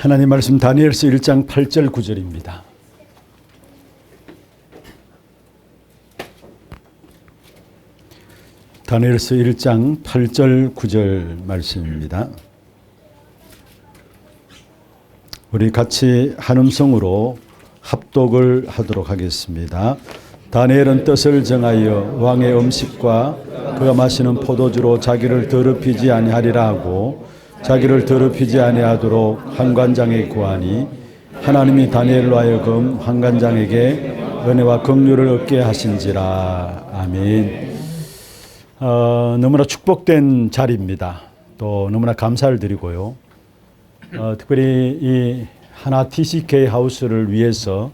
하나님 말씀 다니엘서 1장 8절 9절입니다. 다니엘서 1장 8절 9절 말씀입니다. 우리 같이 한 음성으로 합독을 하도록 하겠습니다. 다니엘은 뜻을 정하여 왕의 음식과 그가 마시는 포도주로 자기를 더럽히지 아니하리라 하고 자기를 더럽히지 아니하도록 한관장에 구하니 하나님이 다니엘로 하여금 한관장에게 은혜와 긍휼을 얻게 하신지라. 아멘. 너무나 축복된 자리입니다. 또 너무나 감사를 드리고요. 특별히 이 하나 TCK 하우스를 위해서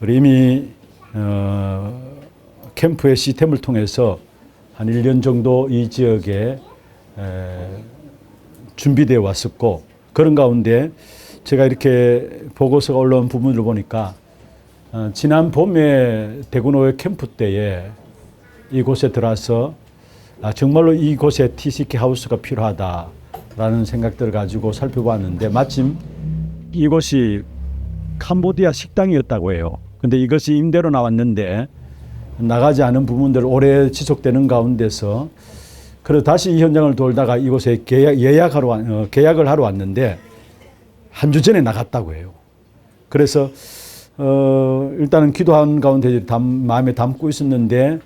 우리 이미 캠프의 시스템을 통해서 한 1년 정도 이 지역에 준비되어 왔었고, 그런 가운데 제가 이렇게 보고서가 올라온 부분을 보니까 지난 봄에 대구노회 캠프 때에 이곳에 들어와서 정말로 이곳에 TCK 하우스가 필요하다라는 생각들을 가지고 살펴봤는데, 마침 이곳이 캄보디아 식당이었다고 해요. 근데 이것이 임대로 나왔는데 나가지 않은 부분들 오래 지속되는 가운데서 그래서 다시 이 현장을 돌다가 이곳에 계약을 하러 왔는데 한 주 전에 나갔다고 해요. 그래서 일단은 기도한 가운데 마음에 담고 있었는데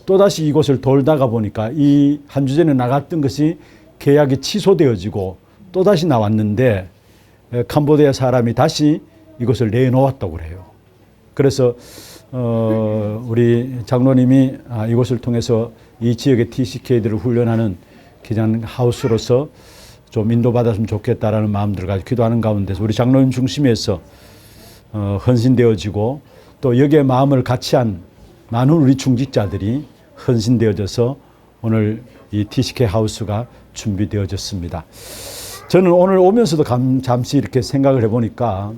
또다시 이곳을 돌다가 보니까 이 한 주 전에 나갔던 것이 계약이 취소되어지고 또다시 나왔는데 캄보디아 사람이 다시 이곳을 내놓았다고 그래요. 그래서 우리 장로님이 이곳을 통해서 이 지역의 TCK들을 훈련하는 기장 하우스로서 좀 인도받았으면 좋겠다라는 마음들을 가지고 기도하는 가운데서 우리 장로님 중심에서 헌신되어지고 또 여기에 마음을 같이 한 많은 우리 중직자들이 헌신되어져서 오늘 이 TCK 하우스가 준비되어졌습니다. 저는 오늘 오면서도 잠시 이렇게 생각을 해보니까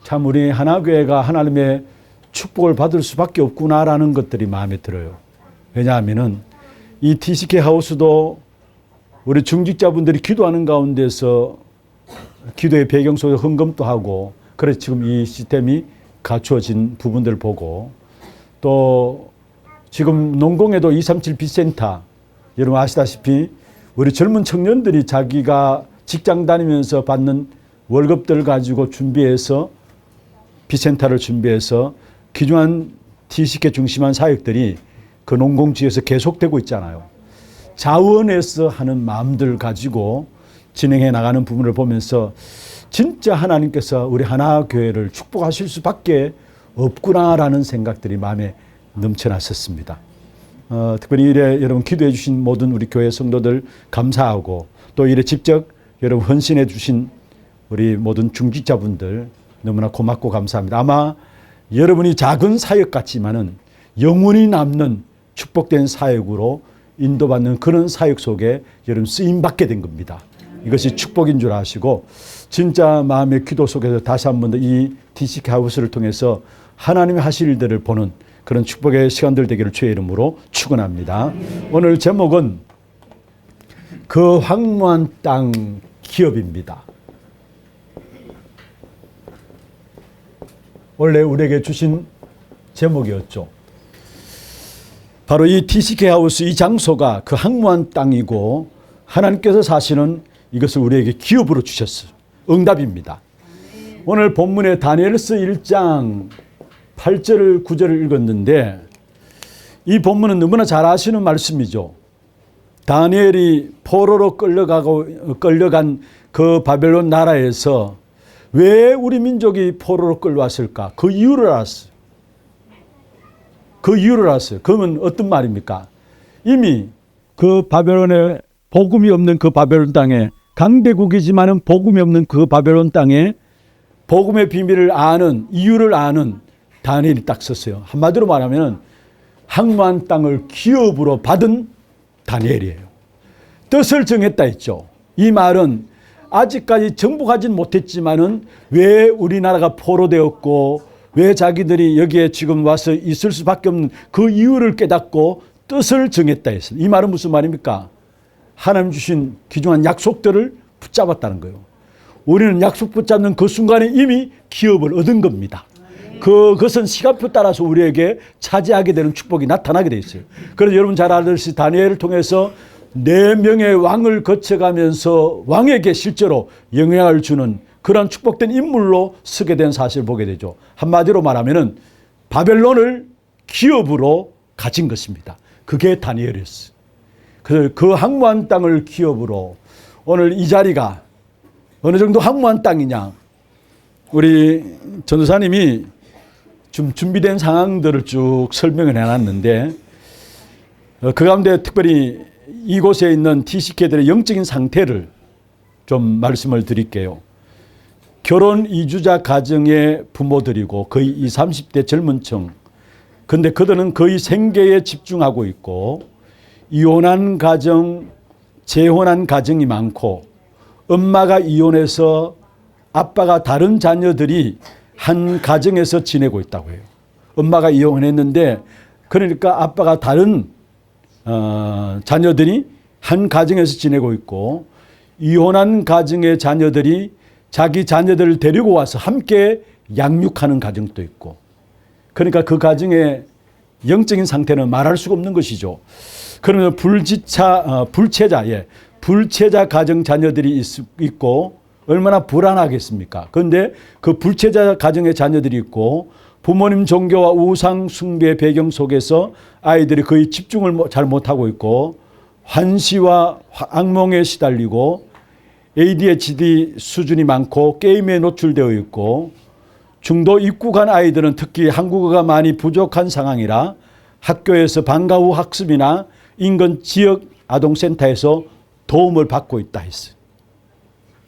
참 우리 하나교회가 하나님의 축복을 받을 수밖에 없구나라는 것들이 마음에 들어요. 왜냐하면은 이 TCK 하우스도 우리 중직자분들이 기도하는 가운데서 기도의 배경 속에 헌금도 하고, 그래서 지금 이 시스템이 갖추어진 부분들을 보고, 또 지금 농공에도 237 비센터, 여러분 아시다시피 우리 젊은 청년들이 자기가 직장 다니면서 받는 월급들을 가지고 준비해서 비센터를 준비해서 귀중한 TCK 중심한 사역들이 그 농공지에서 계속되고 있잖아요. 자원에서 하는 마음들 가지고 진행해 나가는 부분을 보면서 진짜 하나님께서 우리 하나교회를 축복하실 수밖에 없구나라는 생각들이 마음에 넘쳐났었습니다. 특별히 이래 여러분 기도해 주신 모든 우리 교회 성도들 감사하고, 또 이래 직접 여러분 헌신해 주신 우리 모든 중직자분들 너무나 고맙고 감사합니다. 아마 여러분이 작은 사역 같지만은 영원히 남는 축복된 사역으로 인도받는 그런 사역 속에 여러분 쓰임받게 된 겁니다. 이것이 축복인 줄 아시고 진짜 마음의 기도 속에서 다시 한 번 더 이 TCK 하우스를 통해서 하나님의 하실 일들을 보는 그런 축복의 시간들 되기를 주의 이름으로 축원합니다. 오늘 제목은 그 황무한 땅 기업입니다. 원래 우리에게 주신 제목이었죠. 바로 이 TCK 하우스 이 장소가 그 황무한 땅이고 하나님께서 사실은 이것을 우리에게 기업으로 주셨어요. 응답입니다. 오늘 본문의 다니엘서 1장 8절 9절을 읽었는데 이 본문은 너무나 잘 아시는 말씀이죠. 다니엘이 포로로 끌려간 그 바벨론 나라에서 왜 우리 민족이 포로로 끌려왔을까? 그 이유를 알았어요. 그 이유를 알았어요. 그러면 어떤 말입니까? 이미 그 바벨론에 복음이 없는 그 바벨론 땅에, 강대국이지만은 복음이 없는 그 바벨론 땅에 복음의 비밀을 아는, 이유를 아는 다니엘이 딱 섰어요. 한마디로 말하면 황무한 땅을 기업으로 받은 다니엘이에요. 뜻을 정했다 했죠. 이 말은 아직까지 정복하진 못했지만은 왜 우리나라가 포로되었고 왜 자기들이 여기에 지금 와서 있을 수밖에 없는 그 이유를 깨닫고 뜻을 정했다 했어요. 이 말은 무슨 말입니까? 하나님 주신 귀중한 약속들을 붙잡았다는 거예요. 우리는 약속 붙잡는 그 순간에 이미 기업을 얻은 겁니다. 그것은 시간표 따라서 우리에게 차지하게 되는 축복이 나타나게 돼 있어요. 그래서 여러분 잘 알듯이 다니엘을 통해서 4명의 왕을 거쳐가면서 왕에게 실제로 영향을 주는 그런 축복된 인물로 서게 된 사실을 보게 되죠. 한마디로 말하면은 바벨론을 기업으로 가진 것입니다. 그게 다니엘이었어요. 그래서 그 항모한 땅을 기업으로, 오늘 이 자리가 어느 정도 항모한 땅이냐, 우리 전도사님이 좀 준비된 상황들을 쭉 설명을 해놨는데, 그 가운데 특별히 이곳에 있는 TCK들의 영적인 상태를 좀 말씀을 드릴게요. 결혼 이주자 가정의 부모들이고 거의 20, 30대 젊은 층, 근데 그들은 거의 생계에 집중하고 있고, 이혼한 가정, 재혼한 가정이 많고, 엄마가 이혼해서 아빠가 다른 자녀들이 한 가정에서 지내고 있다고 해요. 엄마가 이혼했는데, 그러니까 아빠가 다른 자녀들이 한 가정에서 지내고 있고, 이혼한 가정의 자녀들이 자기 자녀들을 데리고 와서 함께 양육하는 가정도 있고, 그러니까 그 가정의 영적인 상태는 말할 수가 없는 것이죠. 그러면 불체자 가정 자녀들이 있고 얼마나 불안하겠습니까? 그런데 그 불체자 가정의 자녀들이 있고 부모님 종교와 우상 숭배 배경 속에서 아이들이 거의 집중을 잘 못하고 있고, 환시와 악몽에 시달리고 ADHD 수준이 많고 게임에 노출되어 있고, 중도 입국한 아이들은 특히 한국어가 많이 부족한 상황이라 학교에서 방과 후 학습이나 인근 지역 아동센터에서 도움을 받고 있다 했어요.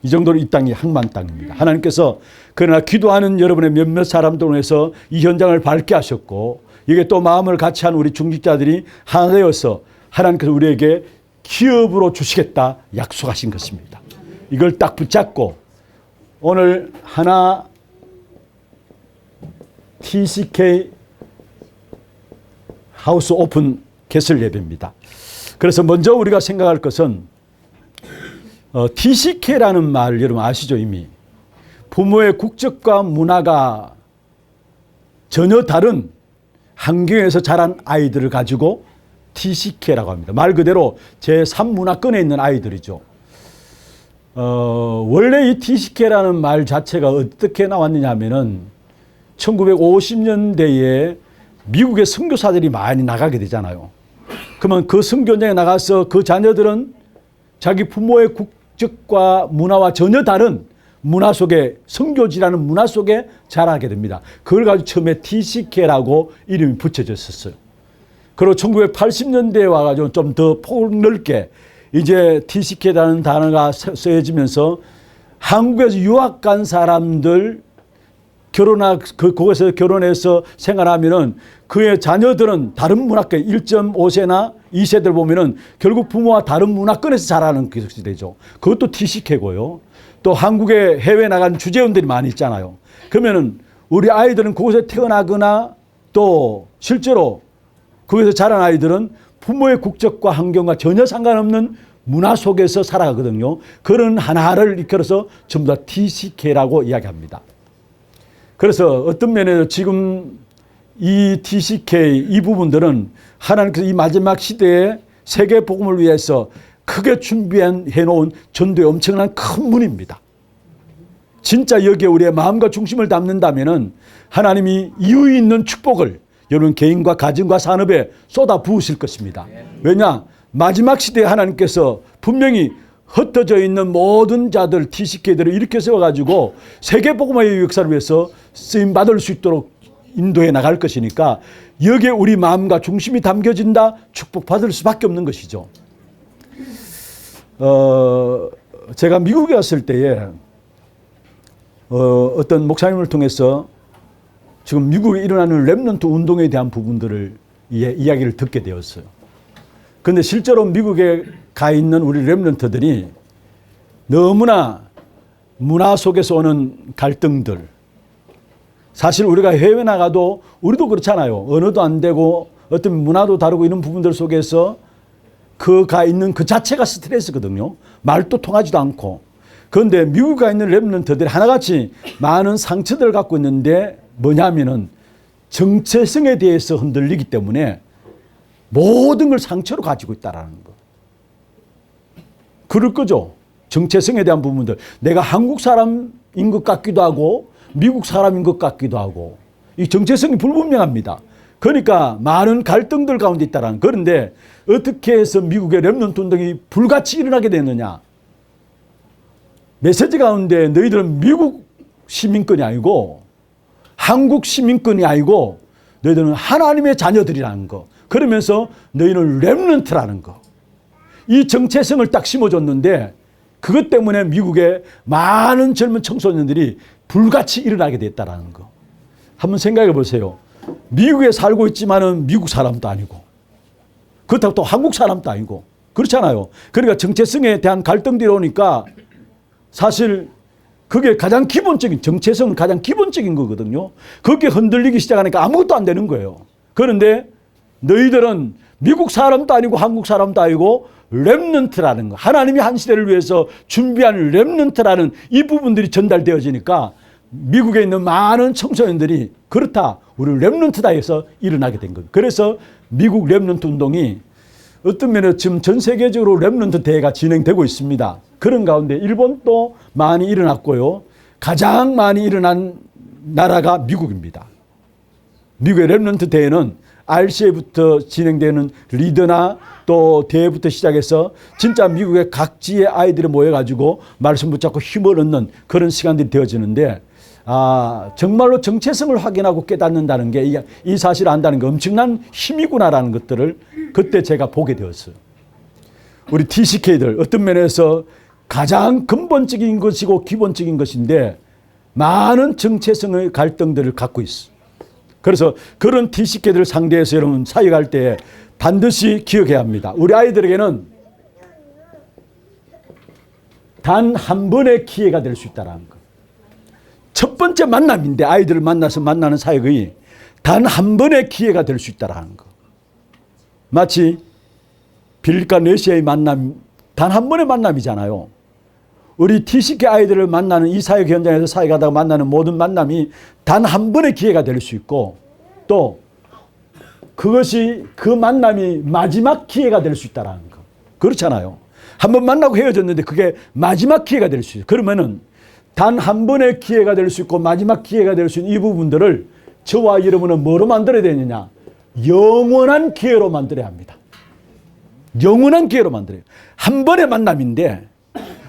이 정도로 이 땅이 항만 땅입니다. 하나님께서 그러나 기도하는 여러분의 몇몇 사람들 통해서 이 현장을 밝게 하셨고, 이게 또 마음을 같이 한 우리 중직자들이 하나 되어서 하나님께서 우리에게 기업으로 주시겠다 약속하신 것입니다. 이걸 딱 붙잡고 오늘 하나 TCK 하우스 오픈 개설 예배입니다. 그래서 먼저 우리가 생각할 것은 TCK라는 말 여러분 아시죠? 이미 부모의 국적과 문화가 전혀 다른 환경에서 자란 아이들을 가지고 TCK라고 합니다. 말 그대로 제3문화권에 있는 아이들이죠. 원래 이 TCK라는 말 자체가 어떻게 나왔느냐 하면은 1950년대에 미국의 선교사들이 많이 나가게 되잖아요. 그러면 그 선교 현장에 나가서 그 자녀들은 자기 부모의 국적과 문화와 전혀 다른 문화 속에, 선교지라는 문화 속에 자라게 됩니다. 그걸 가지고 처음에 TCK라고 이름이 붙여졌었어요. 그리고 1980년대에 와가지고 좀 더 폭넓게 이제 TCK라는 단어가 쓰여지면서 한국에서 유학 간 사람들 그곳에서 결혼해서 생활하면은 그의 자녀들은 다른 문화권 1.5세나 2세들 보면은 결국 부모와 다른 문화권에서 자라는 것이 되죠. 그것도 TCK고요. 또 한국에 해외 나간 주재원들이 많이 있잖아요. 그러면은 우리 아이들은 그곳에 태어나거나 또 실제로 거기서 자란 아이들은 부모의 국적과 환경과 전혀 상관없는 문화 속에서 살아가거든요. 그런 하나를 이끌어서 전부 다 TCK라고 이야기합니다. 그래서 어떤 면에서 지금 이 TCK 이 부분들은 하나님께서 이 마지막 시대에 세계 복음을 위해서 크게 준비해 놓은 전도의 엄청난 큰 문입니다. 진짜 여기에 우리의 마음과 중심을 담는다면은 하나님이 이유 있는 축복을 여러분 개인과 가정과 산업에 쏟아 부으실 것입니다. 왜냐? 마지막 시대에 하나님께서 분명히 흩어져 있는 모든 자들 TCK들을 이렇게 세워가지고 세계복음화의 역사를 위해서 쓰임받을 수 있도록 인도해 나갈 것이니까 여기에 우리 마음과 중심이 담겨진다 축복받을 수밖에 없는 것이죠. 제가 미국에 왔을 때에 어떤 목사님을 통해서 지금 미국에 일어나는 렘넌트 운동에 대한 부분들을 이야기를 듣게 되었어요. 그런데 실제로 미국에 가 있는 우리 렘넌트들이 너무나 문화 속에서 오는 갈등들, 사실 우리가 해외 나가도 우리도 그렇잖아요. 언어도 안 되고 어떤 문화도 다르고 이런 부분들 속에서 가 있는 그 자체가 스트레스거든요. 말도 통하지도 않고. 그런데 미국에 있는 렘넌트들이 하나같이 많은 상처들을 갖고 있는데 뭐냐면은 정체성에 대해서 흔들리기 때문에 모든 걸 상처로 가지고 있다라는 거. 그럴 거죠. 정체성에 대한 부분들. 내가 한국 사람인 것 같기도 하고 미국 사람인 것 같기도 하고 이 정체성이 불분명합니다. 그러니까 많은 갈등들 가운데 있다라는. 그런데 어떻게 해서 미국의 렘넌트 운동이 불같이 일어나게 됐느냐. 메시지 가운데 너희들은 미국 시민권이 아니고 한국 시민권이 아니고 너희들은 하나님의 자녀들이라는 거. 그러면서 너희는 렘넌트라는 거. 이 정체성을 딱 심어줬는데 그것 때문에 미국의 많은 젊은 청소년들이 불같이 일어나게 됐다라는 거. 한번 생각해 보세요. 미국에 살고 있지만은 미국 사람도 아니고 그렇다고 또 한국 사람도 아니고 그렇잖아요. 그러니까 정체성에 대한 갈등들이 오니까 사실 그게 가장 기본적인 정체성은 가장 기본적인 거거든요. 그게 흔들리기 시작하니까 아무것도 안 되는 거예요. 그런데 너희들은 미국 사람도 아니고 한국 사람도 아니고 렘넌트라는 거. 하나님이 한 시대를 위해서 준비한 렘넌트라는 이 부분들이 전달되어지니까 미국에 있는 많은 청소년들이 그렇다. 우리 렘넌트다 해서 일어나게 된 거예요. 그래서 미국 렘넌트 운동이 어떤 면에서 지금 전 세계적으로 렘넌트 대회가 진행되고 있습니다. 그런 가운데 일본도 많이 일어났고요. 가장 많이 일어난 나라가 미국입니다. 미국의 렘넌트 대회는 RCA부터 진행되는 리더나 또 대회부터 시작해서 진짜 미국의 각지의 아이들이 모여가지고 말씀 붙잡고 힘을 얻는 그런 시간들이 되어지는데 정말로 정체성을 확인하고 깨닫는다는 게 이 사실을 안다는 게 엄청난 힘이구나라는 것들을 그때 제가 보게 되었어요. 우리 TCK들 어떤 면에서 가장 근본적인 것이고 기본적인 것인데 많은 정체성의 갈등들을 갖고 있어요. 그래서 그런 TCK들을 상대해서 여러분 사역할 때 반드시 기억해야 합니다. 우리 아이들에게는 단 한 번의 기회가 될 수 있다는 것. 첫 번째 만남인데 아이들을 만나서 만나는 사역이 단 한 번의 기회가 될 수 있다는 것. 마치 빌립과 레시아의 만남 단 한 번의 만남이잖아요. 우리 TCK 아이들을 만나는 이 사역 현장에서 사역하다가 만나는 모든 만남이 단 한 번의 기회가 될 수 있고 또 그것이 그 만남이 마지막 기회가 될 수 있다는 거. 그렇잖아요. 한 번 만나고 헤어졌는데 그게 마지막 기회가 될 수 있어요. 그러면은 단 한 번의 기회가 될 수 있고 마지막 기회가 될 수 있는 이 부분들을 저와 여러분은 뭐로 만들어야 되느냐? 영원한 기회로 만들어야 합니다. 영원한 기회로 만들어요. 한 번의 만남인데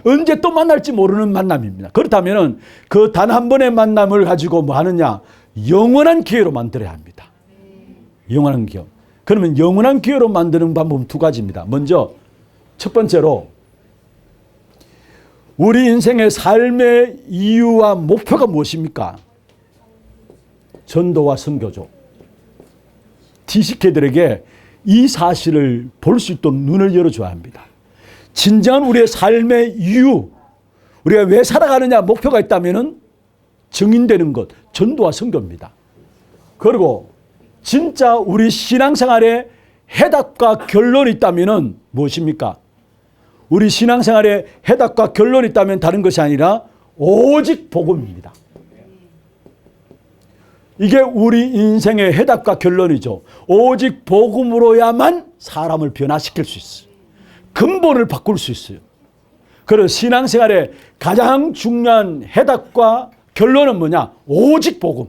언제 또 만날지 모르는 만남입니다. 그렇다면 그 단 한 번의 만남을 가지고 뭐 하느냐? 영원한 기회로 만들어야 합니다. 영원한 기회. 그러면 영원한 기회로 만드는 방법은 두 가지입니다. 먼저 첫 번째로 우리 인생의 삶의 이유와 목표가 무엇입니까? 전도와 선교죠. TCK들에게 이 사실을 볼 수 있도록 눈을 열어줘야 합니다. 진정한 우리의 삶의 이유, 우리가 왜 살아가느냐 목표가 있다면 증인되는 것, 전도와 선교입니다. 그리고 진짜 우리 신앙생활에 해답과 결론이 있다면 무엇입니까? 우리 신앙생활에 해답과 결론이 있다면 다른 것이 아니라 오직 복음입니다. 이게 우리 인생의 해답과 결론이죠. 오직 복음으로야만 사람을 변화시킬 수 있어요. 근본을 바꿀 수 있어요. 그래서 신앙생활의 가장 중요한 해답과 결론은 뭐냐? 오직 복음.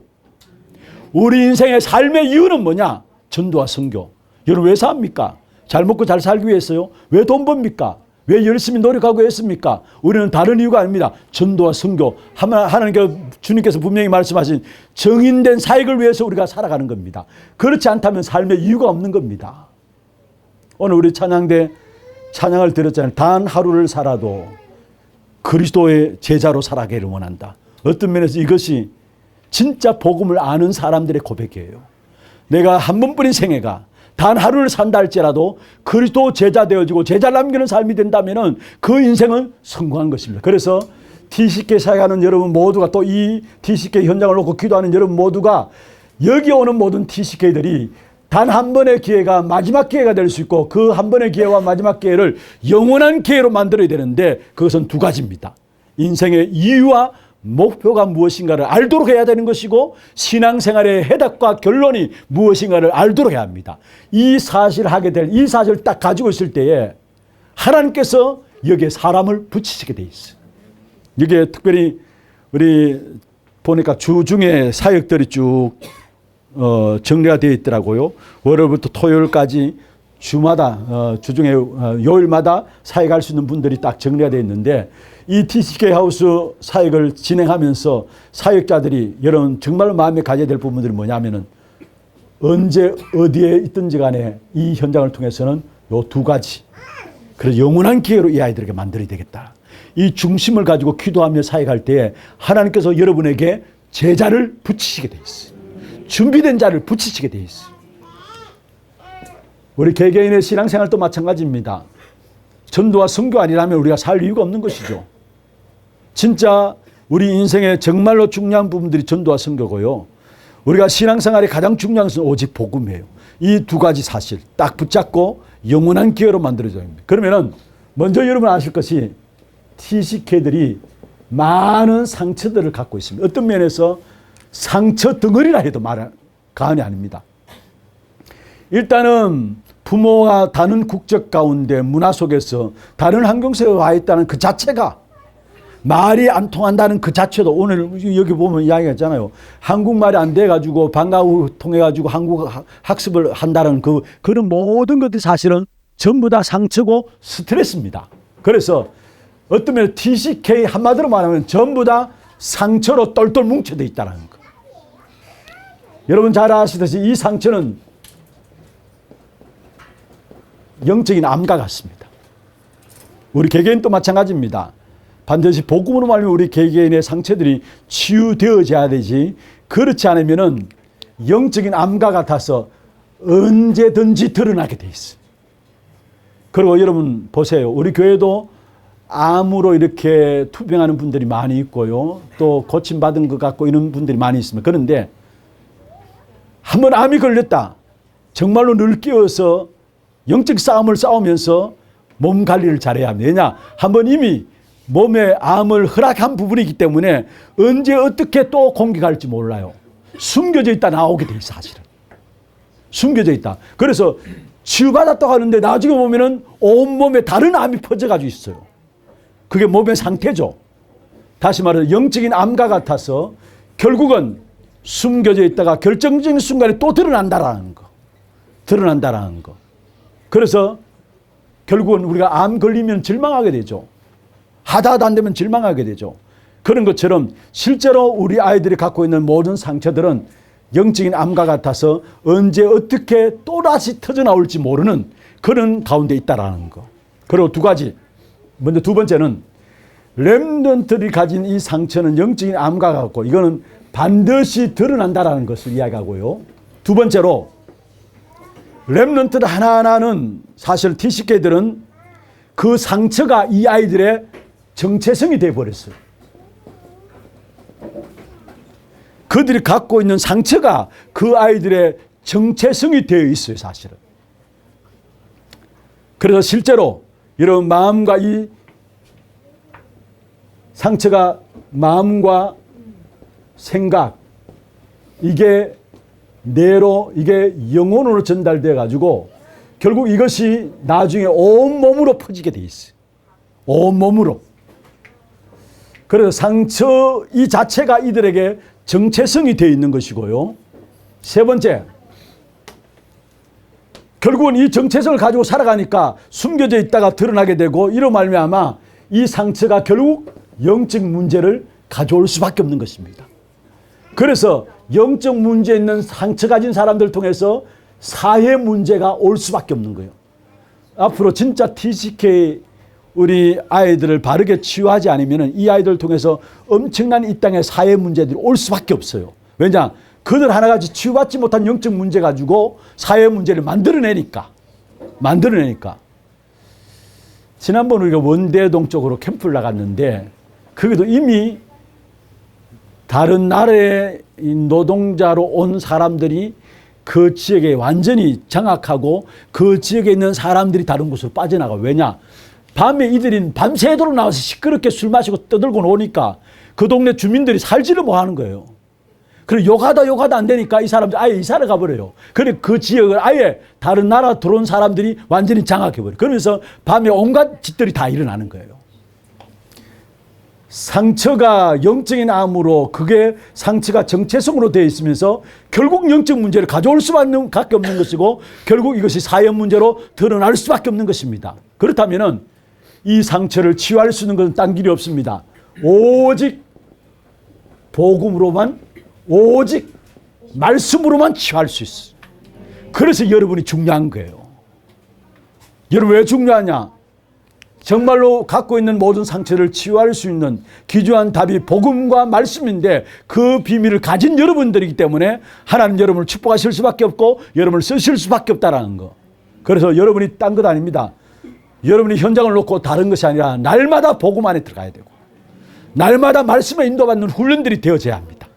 우리 인생의 삶의 이유는 뭐냐? 전도와 선교. 여러분 왜 삽니까? 잘 먹고 잘 살기 위해서요? 왜 돈 법니까? 왜 열심히 노력하고 했습니까? 우리는 다른 이유가 아닙니다. 전도와 선교. 하나님께서 주님께서 분명히 말씀하신 정인된 사역을 위해서 우리가 살아가는 겁니다. 그렇지 않다면 삶의 이유가 없는 겁니다. 오늘 우리 찬양대 찬양을 들었잖아요. 단 하루를 살아도 그리스도의 제자로 살아가기를 원한다. 어떤 면에서 이것이 진짜 복음을 아는 사람들의 고백이에요. 내가 한 번뿐인 생애가 단 하루를 산다 할지라도 그리스도 제자 되어지고 제자를 남기는 삶이 된다면 그 인생은 성공한 것입니다. 그래서 TCK 사역하는 여러분 모두가 또 이 TCK 현장을 놓고 기도하는 여러분 모두가 여기 오는 모든 TCK들이 단 한 번의 기회가 마지막 기회가 될 수 있고 그 한 번의 기회와 마지막 기회를 영원한 기회로 만들어야 되는데 그것은 두 가지입니다. 인생의 이유와 목표가 무엇인가를 알도록 해야 되는 것이고 신앙생활의 해답과 결론이 무엇인가를 알도록 해야 합니다. 이 사실을 하게 될 이 사실을 딱 가지고 있을 때에 하나님께서 여기에 사람을 붙이시게 돼 있어요. 여기에 특별히 우리 보니까 주중에 사역들이 쭉 정리가 되어 있더라고요. 월요일부터 토요일까지 주마다 주중에 요일마다 사역할 수 있는 분들이 딱 정리가 되어 있는데 이 TCK 하우스 사역을 진행하면서 사역자들이 여러분 정말 마음에 가져야 될 부분들이 뭐냐면은 언제 어디에 있든지 간에 이 현장을 통해서는 요 두 가지 그래서 영원한 기회로 이 아이들에게 만들어야 되겠다. 이 중심을 가지고 기도하며 사역할 때에 하나님께서 여러분에게 제자를 붙이시게 돼 있어요. 준비된 자를 붙이시게 돼 있어요. 우리 개개인의 신앙생활도 마찬가지입니다. 전도와 선교 아니라면 우리가 살 이유가 없는 것이죠. 진짜 우리 인생에 정말로 중요한 부분들이 전도와 선교고요. 우리가 신앙생활에 가장 중요한 것은 오직 복음이에요. 이 두 가지 사실 딱 붙잡고 영원한 기회로 만들어져야 합니다. 그러면은 먼저 여러분 아실 것이 TCK들이 많은 상처들을 갖고 있습니다. 어떤 면에서 상처 덩어리라 해도 과언이 아닙니다. 일단은 부모가 다른 국적 가운데 문화 속에서 다른 환경 속에 와 있다는 그 자체가 말이 안 통한다는 그 자체도 오늘 여기 보면 이야기가 있잖아요. 한국말이 안 돼가지고 방과후 통해가지고 한국 학습을 한다는 그런 모든 것들이 사실은 전부 다 상처고 스트레스입니다. 그래서 어떤 면에 TCK 한마디로 말하면 전부 다 상처로 똘똘 뭉쳐져 있다는 거. 여러분 잘 아시듯이 이 상처는 영적인 암과 같습니다. 우리 개개인도 마찬가지입니다. 반드시 복음으로 말하면 우리 개개인의 상처들이 치유되어져야 되지 그렇지 않으면은 영적인 암과 같아서 언제든지 드러나게 돼 있어요. 그리고 여러분 보세요. 우리 교회도 암으로 이렇게 투병하는 분들이 많이 있고요. 또 고침받은 것 같고 이런 분들이 많이 있습니다. 그런데 한번 암이 걸렸다. 정말로 늘 끼어서 영적 싸움을 싸우면서 몸 관리를 잘해야 합니다. 왜냐? 한번 이미 몸에 암을 허락한 부분이기 때문에 언제 어떻게 또 공격할지 몰라요. 숨겨져 있다 나오게 돼 있어 사실은. 숨겨져 있다. 그래서 치유받았다고 하는데 나중에 보면은 온몸에 다른 암이 퍼져가지고 있어요. 그게 몸의 상태죠. 다시 말해서 영적인 암과 같아서 결국은 숨겨져 있다가 결정적인 순간에 또 드러난다라는 거. 드러난다라는 거. 그래서 결국은 우리가 암 걸리면 절망하게 되죠. 하다 안 되면 절망하게 되죠. 그런 것처럼 실제로 우리 아이들이 갖고 있는 모든 상처들은 영적인 암과 같아서 언제 어떻게 또다시 터져나올지 모르는 그런 가운데 있다라는 거. 그리고 두 가지. 먼저 두 번째는 렘넌트들이 가진 이 상처는 영적인 암과 같고 이거는 반드시 드러난다라는 것을 이야기하고요. 두 번째로 렘넌트들 하나하나는 사실 TCK들은 그 상처가 이 아이들의 정체성이 되어버렸어요. 그들이 갖고 있는 상처가 그 아이들의 정체성이 되어 있어요, 사실은. 그래서 실제로 이런 마음과 이 상처가 마음과 생각, 이게 뇌로, 이게 영혼으로 전달돼 가지고 결국 이것이 나중에 온몸으로 퍼지게 돼 있어요. 온몸으로. 그래서 상처 이 자체가 이들에게 정체성이 되어 있는 것이고요. 세 번째, 결국은 이 정체성을 가지고 살아가니까 숨겨져 있다가 드러나게 되고 이로 말미암아 이 상처가 결국 영적 문제를 가져올 수밖에 없는 것입니다. 그래서 영적 문제 있는 상처 가진 사람들 통해서 사회 문제가 올 수밖에 없는 거예요. 앞으로 진짜 TCK 우리 아이들을 바르게 치유하지 않으면 이 아이들을 통해서 엄청난 이 땅의 사회 문제들이 올 수밖에 없어요. 왜냐? 그들 하나같이 치유받지 못한 영적 문제 가지고 사회 문제를 만들어내니까. 지난번 우리가 원대동 쪽으로 캠프를 나갔는데 거기도 이미 다른 나라의 노동자로 온 사람들이 그 지역에 완전히 장악하고 그 지역에 있는 사람들이 다른 곳으로 빠져나가요. 왜냐? 밤에 이들이 밤새도록 나와서 시끄럽게 술 마시고 떠들고 노니까 그 동네 주민들이 살지를 못하는 거예요. 그리고 욕하다 안 되니까 이 사람들 아예 이사를 가버려요. 그래 그 지역을 아예 다른 나라 들어온 사람들이 완전히 장악해버려요. 그러면서 밤에 온갖 짓들이 다 일어나는 거예요. 상처가 영적인 암으로 그게 상처가 정체성으로 되어 있으면서 결국 영적 문제를 가져올 수밖에 없는 것이고 결국 이것이 사연 문제로 드러날 수밖에 없는 것입니다. 그렇다면 이 상처를 치유할 수 있는 것은 딴 길이 없습니다. 오직 복음으로만, 오직 말씀으로만 치유할 수 있어요. 그래서 여러분이 중요한 거예요. 여러분 왜 중요하냐? 정말로 갖고 있는 모든 상처를 치유할 수 있는 기초한 답이 복음과 말씀인데 그 비밀을 가진 여러분들이기 때문에 하나님 여러분을 축복하실 수밖에 없고 여러분을 쓰실 수밖에 없다는 거. 그래서 여러분이 딴 것 아닙니다. 여러분이 현장을 놓고 다른 것이 아니라 날마다 복음 안에 들어가야 되고 날마다 말씀에 인도받는 훈련들이 되어져야 합니다.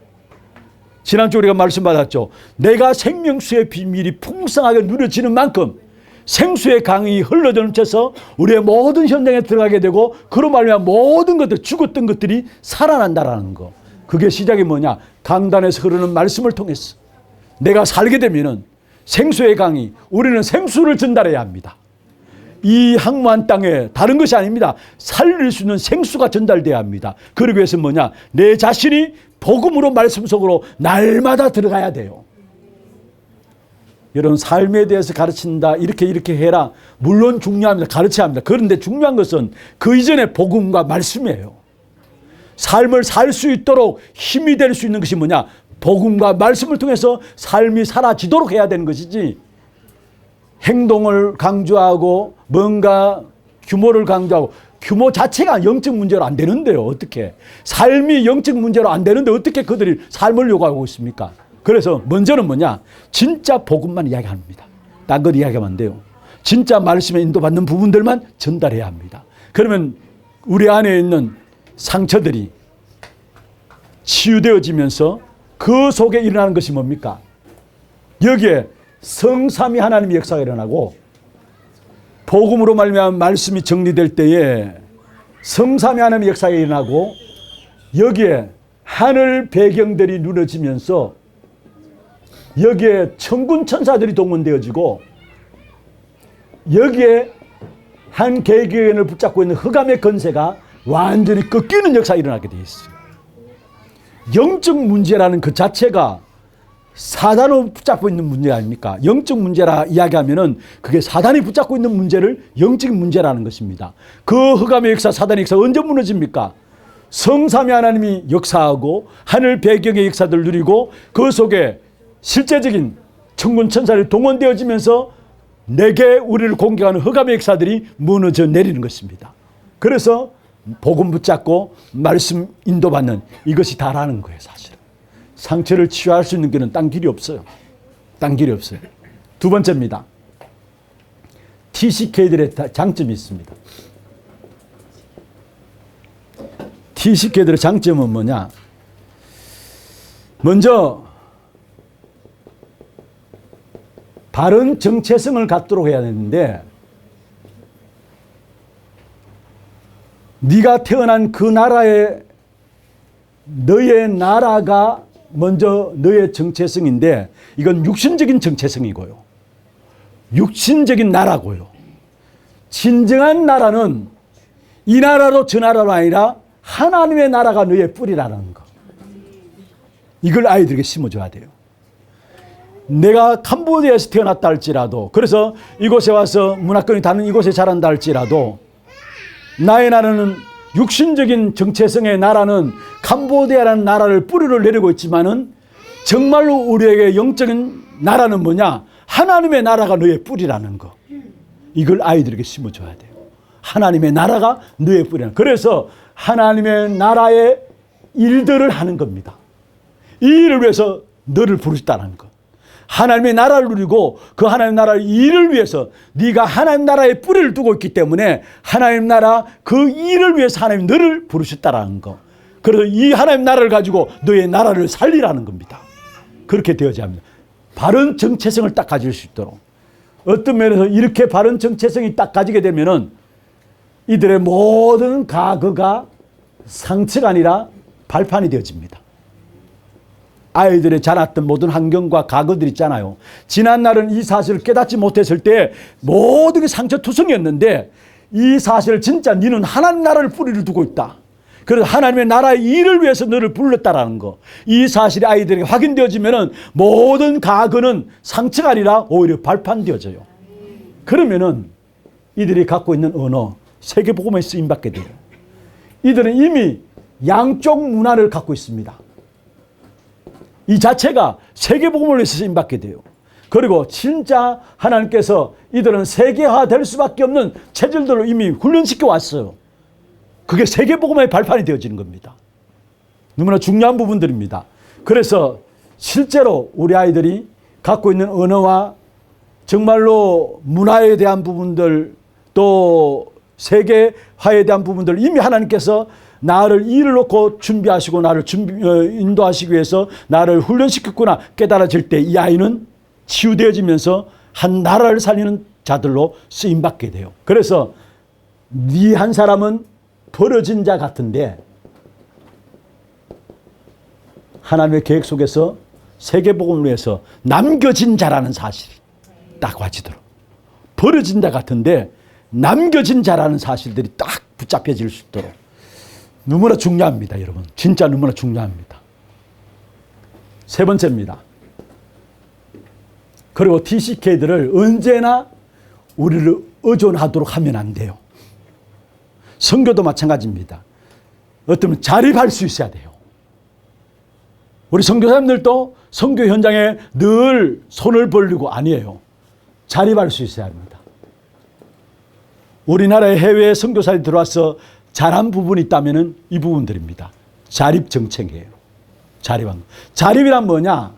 지난주 우리가 말씀 받았죠. 내가 생명수의 비밀이 풍성하게 누려지는 만큼 생수의 강이 흘러 넘쳐서 우리의 모든 현장에 들어가게 되고 그로 말미암아 모든 것들 죽었던 것들이 살아난다라는 거. 그게 시작이 뭐냐? 강단에서 흐르는 말씀을 통해서 내가 살게 되면은 생수의 강이 우리는 생수를 전달해야 합니다. 이 항무한 땅에 다른 것이 아닙니다. 살릴 수 있는 생수가 전달돼야 합니다. 그러기 위해서 뭐냐? 내 자신이 복음으로 말씀 속으로 날마다 들어가야 돼요. 여러분 삶에 대해서 가르친다. 이렇게 해라. 물론 중요합니다. 가르쳐야 합니다. 그런데 중요한 것은 그 이전에 복음과 말씀이에요. 삶을 살 수 있도록 힘이 될 수 있는 것이 뭐냐? 복음과 말씀을 통해서 삶이 사라지도록 해야 되는 것이지 행동을 강조하고 뭔가 규모를 강조하고 규모 자체가 영적 문제로 안 되는데요. 어떻게? 삶이 영적 문제로 안 되는데 어떻게 그들이 삶을 요구하고 있습니까? 그래서 먼저는 뭐냐? 진짜 복음만 이야기합니다. 딴 것 이야기하면 안 돼요. 진짜 말씀에 인도받는 부분들만 전달해야 합니다. 그러면 우리 안에 있는 상처들이 치유되어지면서 그 속에 일어나는 것이 뭡니까? 여기에 성삼위 하나님의 역사가 일어나고 복음으로 말미암아 말씀이 정리될 때에 성삼위 하나님의 역사가 일어나고 여기에 하늘 배경들이 누러지면서 여기에 천군 천사들이 동원되어지고 여기에 한 개개인을 붙잡고 있는 흑암의 권세가 완전히 꺾이는 역사가 일어나게 되어 있어요. 영적 문제라는 그 자체가 사단으로 붙잡고 있는 문제 아닙니까? 영적 문제라 이야기하면은 그게 사단이 붙잡고 있는 문제를 영적인 문제라는 것입니다. 그 흑암의 역사, 사단의 역사 언제 무너집니까? 성삼위 하나님이 역사하고 하늘 배경의 역사들을 누리고 그 속에 실제적인 천군 천사들이 동원되어지면서 내게 우리를 공격하는 흑암의 역사들이 무너져 내리는 것입니다. 그래서 복음 붙잡고 말씀 인도받는 이것이 다라는 거예요. 사실은 상처를 치유할 수 있는 길은 딴 길이 없어요. 딴 길이 없어요. 두 번째입니다. TCK들의 장점이 있습니다. TCK들의 장점은 뭐냐? 먼저 바른 정체성을 갖도록 해야 되는데 네가 태어난 그 나라에 너의 나라가 먼저 너의 정체성인데 이건 육신적인 정체성이고요. 육신적인 나라고요. 진정한 나라는 이 나라로 저 나라로 아니라 하나님의 나라가 너의 뿌리라는 거. 이걸 아이들에게 심어줘야 돼요. 내가 캄보디아에서 태어났다 할지라도 그래서 이곳에 와서 문화권이 다른 이곳에 자란다 할지라도 나의 나라는 육신적인 정체성의 나라는 캄보디아라는 나라를 뿌리를 내리고 있지만은 정말로 우리에게 영적인 나라는 뭐냐? 하나님의 나라가 너의 뿌리라는 거. 이걸 아이들에게 심어줘야 돼요. 하나님의 나라가 너의 뿌리라는 거. 그래서 하나님의 나라의 일들을 하는 겁니다. 이 일을 위해서 너를 부르셨다는 거. 하나님의 나라를 누리고 그 하나님 나라의 일을 위해서 네가 하나님 나라에 뿌리를 두고 있기 때문에 하나님 나라 그 일을 위해서 하나님 너를 부르셨다라는 거. 그래서 이 하나님 나라를 가지고 너의 나라를 살리라는 겁니다. 그렇게 되어져야 합니다. 바른 정체성을 딱 가질 수 있도록. 어떤 면에서 이렇게 바른 정체성이 딱 가지게 되면은 이들의 모든 과거가 상처가 아니라 발판이 되어집니다. 아이들의 자랐던 모든 환경과 과거들 있잖아요. 지난 날은 이 사실을 깨닫지 못했을 때 모든 게 상처투성이었는데 이 사실을 진짜 너는 하나님 나라를 뿌리를 두고 있다. 그래서 하나님의 나라의 일을 위해서 너를 불렀다라는 거. 이 사실이 아이들에게 확인되어지면은 모든 과거는 상처가 아니라 오히려 발판되어져요. 그러면은 이들이 갖고 있는 언어, 세계복음에 쓰임받게 돼요. 이들은 이미 양쪽 문화를 갖고 있습니다. 이 자체가 세계복음을 위해서 쓰임받게 돼요. 그리고 진짜 하나님께서 이들은 세계화될 수밖에 없는 체질들을 이미 훈련시켜 왔어요. 그게 세계복음의 발판이 되어지는 겁니다. 너무나 중요한 부분들입니다. 그래서 실제로 우리 아이들이 갖고 있는 언어와 정말로 문화에 대한 부분들 또 세계화에 대한 부분들 이미 하나님께서 나를 일을 놓고 준비하시고 나를 인도하시기 위해서 나를 훈련시켰구나 깨달아질 때 이 아이는 치유되어지면서 한 나라를 살리는 자들로 쓰임받게 돼요. 그래서 네 한 사람은 버려진 자 같은데 하나님의 계획 속에서 세계복음을 위해서 남겨진 자라는 사실이 딱 와지도록 버려진 자 같은데 남겨진 자라는 사실들이 딱 붙잡혀질 수 있도록 너무나 중요합니다. 여러분 진짜 너무나 중요합니다. 세 번째입니다. 그리고 TCK들을 언제나 우리를 의존하도록 하면 안 돼요. 선교도 마찬가지입니다. 어쩌면 자립할 수 있어야 돼요. 우리 선교사님들도 선교 현장에 늘 손을 벌리고 아니에요. 자립할 수 있어야 합니다. 우리나라의 해외 선교사들이 들어와서 잘한 부분이 있다면 이 부분들입니다. 자립 정책이에요. 자립한 거. 자립이란 뭐냐?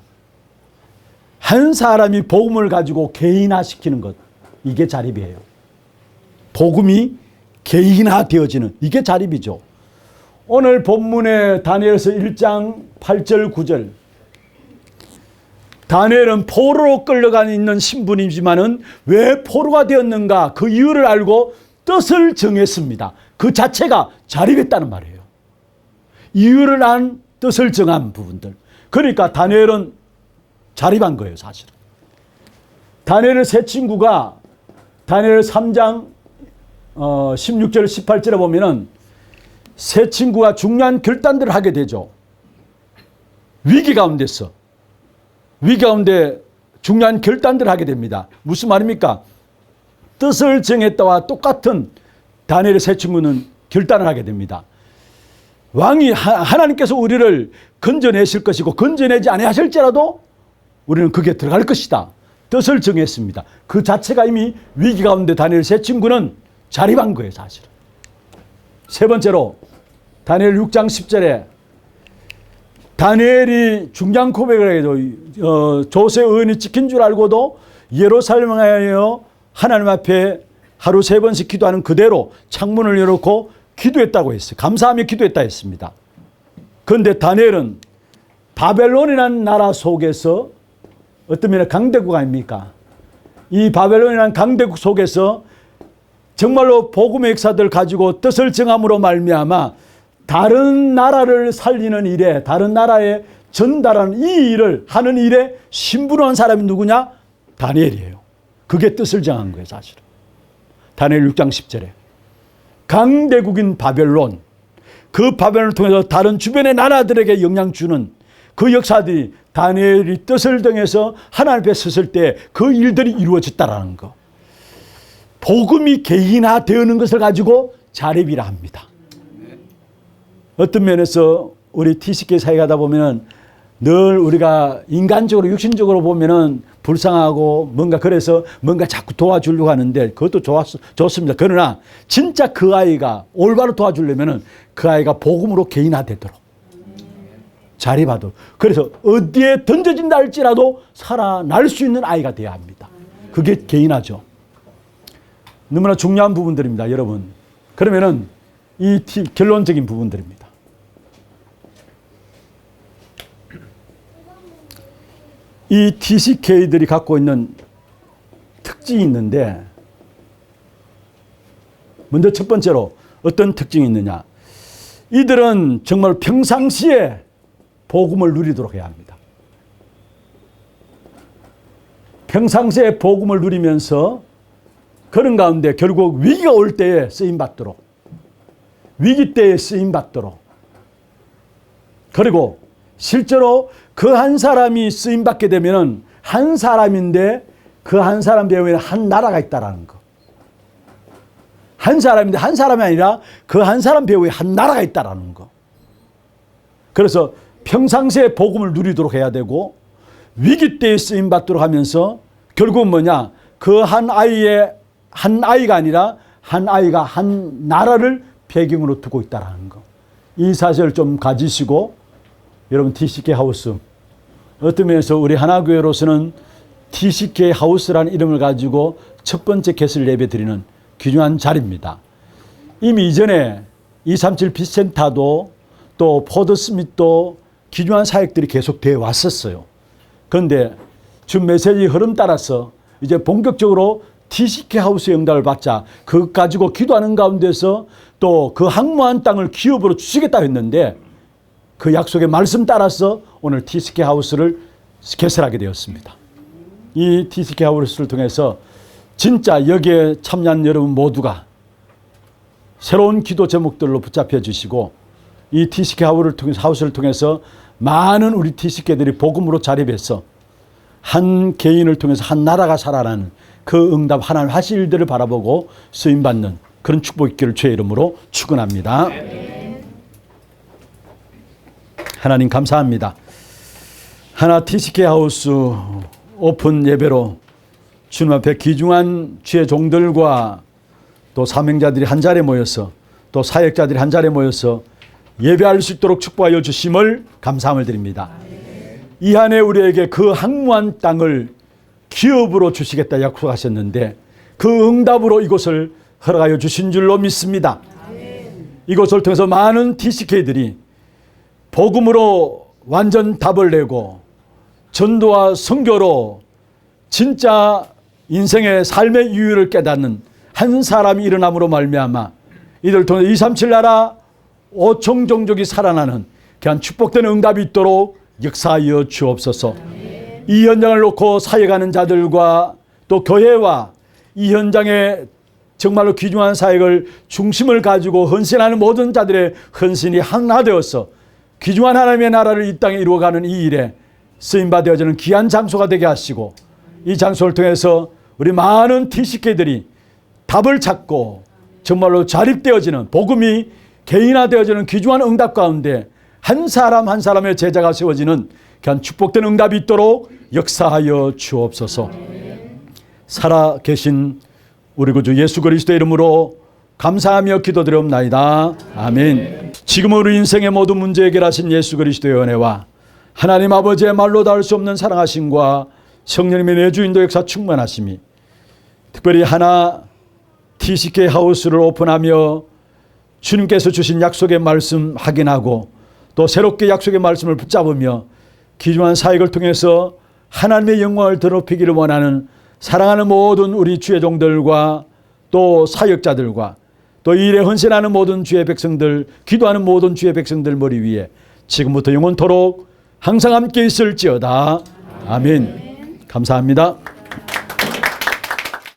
한 사람이 복음을 가지고 개인화시키는 것. 이게 자립이에요. 복음이 개인화되어지는 이게 자립이죠. 오늘 본문의 다니엘서 1장 8절 9절 다니엘은 포로로 끌려가 있는 신분이지만은 왜 포로가 되었는가 그 이유를 알고 뜻을 정했습니다. 그 자체가 자립했다는 말이에요. 이유를 안 뜻을 정한 부분들. 그러니까 다니엘은 자립한 거예요, 사실은. 다니엘의 세 친구가 다니엘 3장 16절 18절에 보면은 세 친구가 중요한 결단들을 하게 되죠. 위기 가운데서 위기 가운데 중요한 결단들을 하게 됩니다. 무슨 말입니까? 뜻을 정했다와 똑같은 다니엘의 세 친구는 결단을 하게 됩니다. 왕이 하나님께서 우리를 건져내실 것이고 건져내지 아니하실지라도 우리는 거기에 들어갈 것이다. 뜻을 정했습니다. 그 자체가 이미 위기 가운데 다니엘 세 친구는 자립한 거예요, 사실은. 세 번째로 다니엘 6장 10절에 다니엘이 중량 고백을 해도 조세 의인이 찍힌 줄 알고도 예루살렘에 하여 하나님 앞에 하루 3번씩 기도하는 그대로 창문을 열어놓고 기도했다고 했어요. 감사하며 기도했다 했습니다. 그런데 다니엘은 바벨론이라는 나라 속에서 어떤 면에 강대국 아닙니까? 이 바벨론이라는 강대국 속에서 정말로 복음의 역사들을 가지고 뜻을 정함으로 말미암아 다른 나라를 살리는 일에 다른 나라에 전달하는 이 일을 하는 일에 신분한 사람이 누구냐? 다니엘이에요. 그게 뜻을 정한 거예요, 사실은. 다니엘 6장 10절에 강대국인 바벨론, 그 바벨론을 통해서 다른 주변의 나라들에게 영향 주는 그 역사들이 다니엘이 뜻을 정해서 하나님 앞에 섰을 때 그 일들이 이루어졌다라는 거. 복음이 개인화되는 것을 가지고 자립이라 합니다. 어떤 면에서 우리 TCK 사회 가다 보면은 늘 우리가 인간적으로 육신적으로 보면은 불쌍하고 뭔가 그래서 뭔가 자꾸 도와주려고 하는데 그것도 좋습니다. 그러나 진짜 그 아이가 올바로 도와주려면은 그 아이가 복음으로 개인화되도록 자립하도록 그래서 어디에 던져진다 할지라도 살아날 수 있는 아이가 되어야 합니다. 그게 개인화죠. 너무나 중요한 부분들입니다, 여러분. 그러면은 이 결론적인 부분들입니다. 이 TCK들이 갖고 있는 특징이 있는데 먼저 첫 번째로 어떤 특징이 있느냐. 이들은 정말 평상시에 복음을 누리도록 해야 합니다. 평상시에 복음을 누리면서 그런 가운데 결국 위기가 올 때에 쓰임받도록, 위기 때에 쓰임받도록, 그리고 실제로 그 한 사람이 쓰임받게 되면 한 사람인데 그 한 사람 배후에는 한 나라가 있다라는 거. 한 사람인데 한 사람이 아니라 그 한 사람 배후에 한 나라가 있다라는 거. 그래서 평상시에 복음을 누리도록 해야 되고 위기 때에 쓰임받도록 하면서 결국은 뭐냐? 그 한 아이가 아니라 한 아이가 한 나라를 배경으로 두고 있다라는 거. 이 사실을 좀 가지시고 여러분 TCK 하우스 어떤 면에서 우리 하나교회로서는 TCK 하우스라는 이름을 가지고 첫 번째 개설 예배 드리는 귀중한 자리입니다. 이미 이전에 237 빛센터도 또 포드스밋도 귀중한 사역들이 계속 되어 왔었어요. 그런데 준 메시지 흐름 따라서 이제 본격적으로 TCK 하우스의 응답을 받자 그것 가지고 기도하는 가운데서 또 그 항모한 땅을 기업으로 주시겠다 했는데 그 약속의 말씀 따라서 오늘 TCK 하우스를 개설하게 되었습니다. 이 TCK 하우스를 통해서 진짜 여기에 참여한 여러분 모두가 새로운 기도 제목들로 붙잡혀 주시고 이 TCK 하우스를 통해서 많은 우리 TCK들이 복음으로 자립해서 한 개인을 통해서 한 나라가 살아나는 그 응답 하나님 하실 일들을 바라보고 쓰임받는 그런 축복 있기를 주의 이름으로 축원합니다. 하나님 감사합니다. 하나 TCK 하우스 오픈 예배로 주님 앞에 귀중한 주의 종들과 또 사명자들이 한 자리에 모여서 또 사역자들이 한 자리에 모여서 예배할 수 있도록 축복하여 주심을 감사함을 드립니다. 이 한 해 우리에게 그 항무한 땅을 기업으로 주시겠다 약속하셨는데 그 응답으로 이곳을 허락하여 주신 줄로 믿습니다. 이곳을 통해서 많은 TCK들이 복음으로 완전 답을 내고 전도와 선교로 진짜 인생의 삶의 이유를 깨닫는 한 사람이 일어남으로 말미암아 이들 통해 237 나라 5천 종족이 살아나는 그런 축복된 응답이 있도록 역사하여 주옵소서. 이 현장을 놓고 사역하는 자들과 또 교회와 이 현장에 정말로 귀중한 사역을 중심을 가지고 헌신하는 모든 자들의 헌신이 하나 되어서 귀중한 하나님의 나라를 이 땅에 이루어가는 이 일에 쓰임받아지는 귀한 장소가 되게 하시고 이 장소를 통해서 우리 많은 TCK들이 답을 찾고 정말로 자립되어지는 복음이 개인화되어지는 귀중한 응답 가운데 한 사람 한 사람의 제자가 세워지는 그런 축복된 응답이 있도록 역사하여 주옵소서. 살아계신 우리 구주 예수 그리스도의 이름으로 감사하며 기도드리옵나이다. 아멘. 지금 우리 인생의 모든 문제 해결하신 예수 그리스도의 은혜와 하나님 아버지의 말로 닿을 수 없는 사랑하심과 성령님의 내주인도 역사 충만하심이 특별히 하나 TCK 하우스를 오픈하며 주님께서 주신 약속의 말씀 확인하고 또 새롭게 약속의 말씀을 붙잡으며 귀중한 사역을 통해서 하나님의 영광을 드높이기를 원하는 사랑하는 모든 우리 주의 종들과 또 사역자들과 또 이 일에 헌신하는 모든 주의 백성들, 기도하는 모든 주의 백성들 머리 위에 지금부터 영원토록 항상 함께 있을지어다. 아멘. 감사합니다.